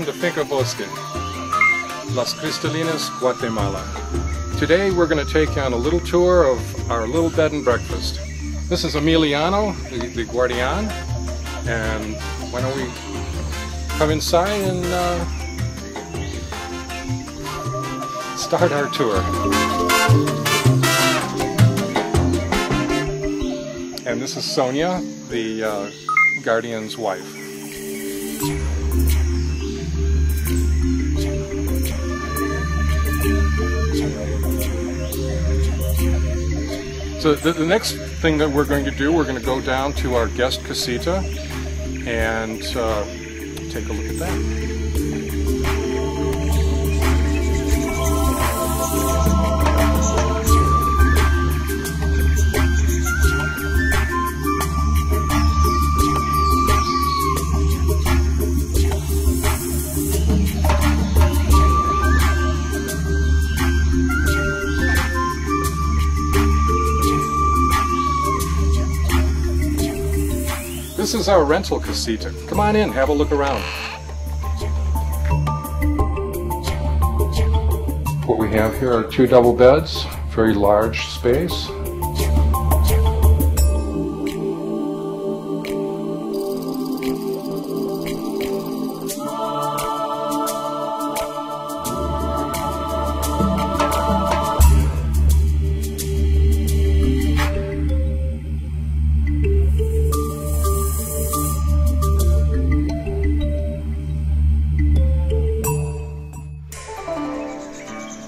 welcome to Finca Bosque, Las Cristalinas, Guatemala. Today we're going to take you on a little tour of our little bed and breakfast. This is Emiliano, the guardian, and why don't we come inside and start our tour. And this is Sonia, the guardian's wife. So the next thing that we're going to do, we're going to go down to our guest casita and take a look at that. This is our rental casita. Come on in, have a look around. What we have here are 2 double beds, very large space.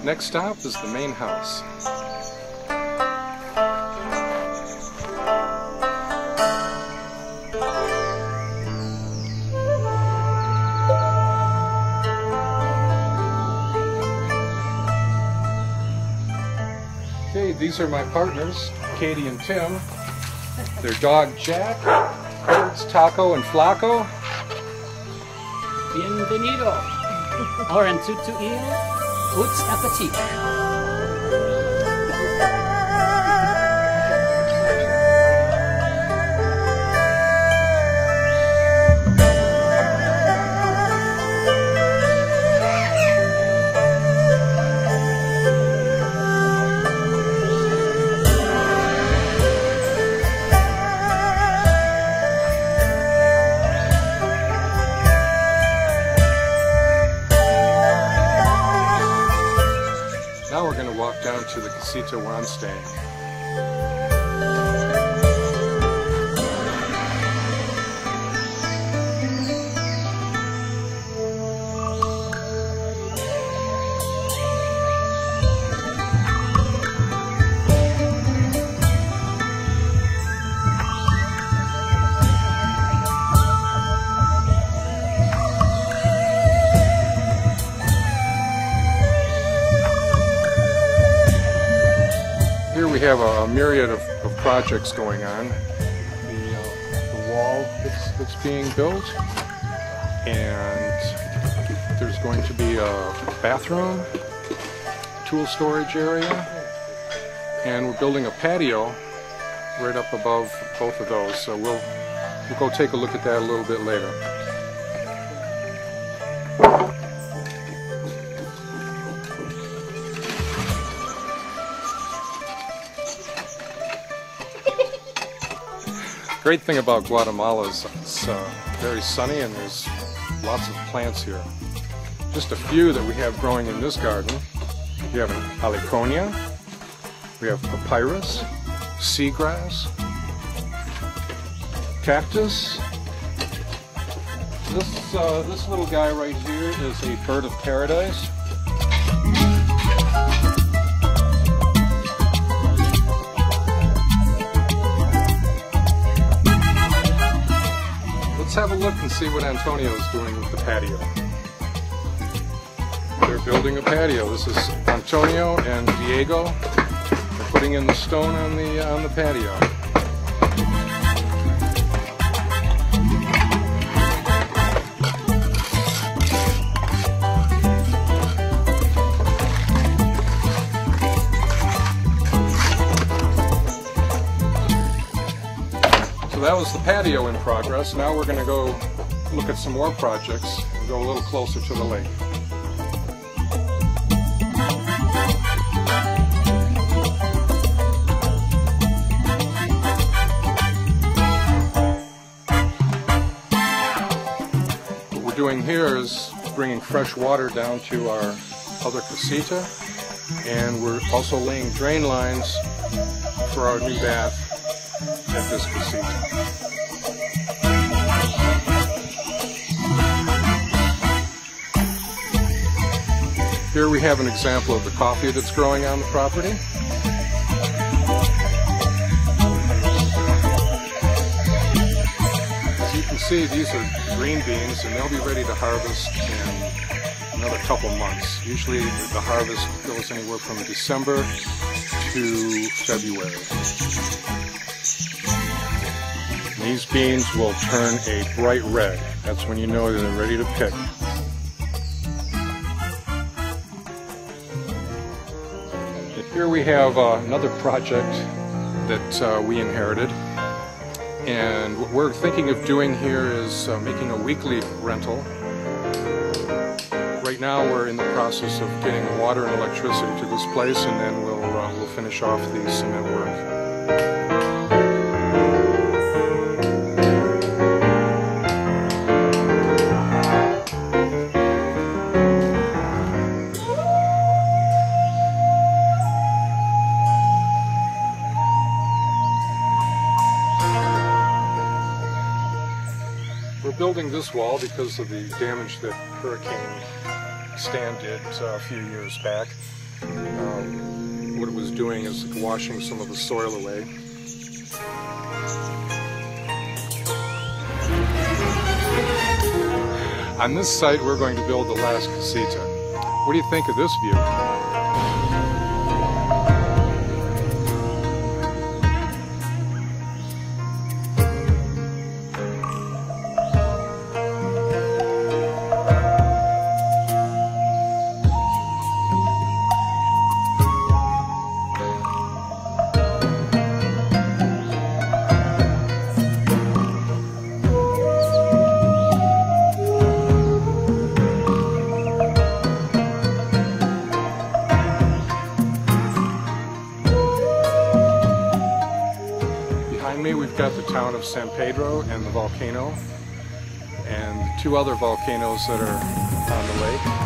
Next stop is the main house. Okay, these are my partners, Katie and Tim. Their dog Jack, birds Taco and Flaco. Bienvenido. Or en tutuil. Uts appetit. Now we're going to walk down to the casita where I'm staying. Here we have a myriad of projects going on. The wall that's being built, and there's going to be a bathroom, tool storage area, and we're building a patio right up above both of those. So we'll go take a look at that a little bit later. Great thing about Guatemala is it's very sunny and there's lots of plants here. Just a few that we have growing in this garden. We have an aliconia, we have papyrus, seagrass, cactus. This little guy right here is a bird of paradise. Let's have a look and see what Antonio's doing with the patio. They're building a patio. This is Antonio and Diego. They're putting in the stone on the patio. So that was the patio in progress. Now we're going to go look at some more projects. We'll go a little closer to the lake. What we're doing here is bringing fresh water down to our other casita, and we're also laying drain lines for our new bath at this casita. Here we have an example of the coffee that's growing on the property. As you can see, these are green beans, and they'll be ready to harvest in another couple months. Usually the harvest goes anywhere from December to February. And these beans will turn a bright red. That's when you know that they're ready to pick. Here we have another project that we inherited, and what we're thinking of doing here is making a weekly rental. Right now we're in the process of getting water and electricity to this place, and then we'll finish off the cement work. We're building this wall because of the damage that Hurricane Stan did a few years back. What it was doing is washing some of the soil away. On this site we're going to build the last casita. What do you think of this view? Behind me we've got the town of San Pedro and the volcano, and two other volcanoes that are on the lake.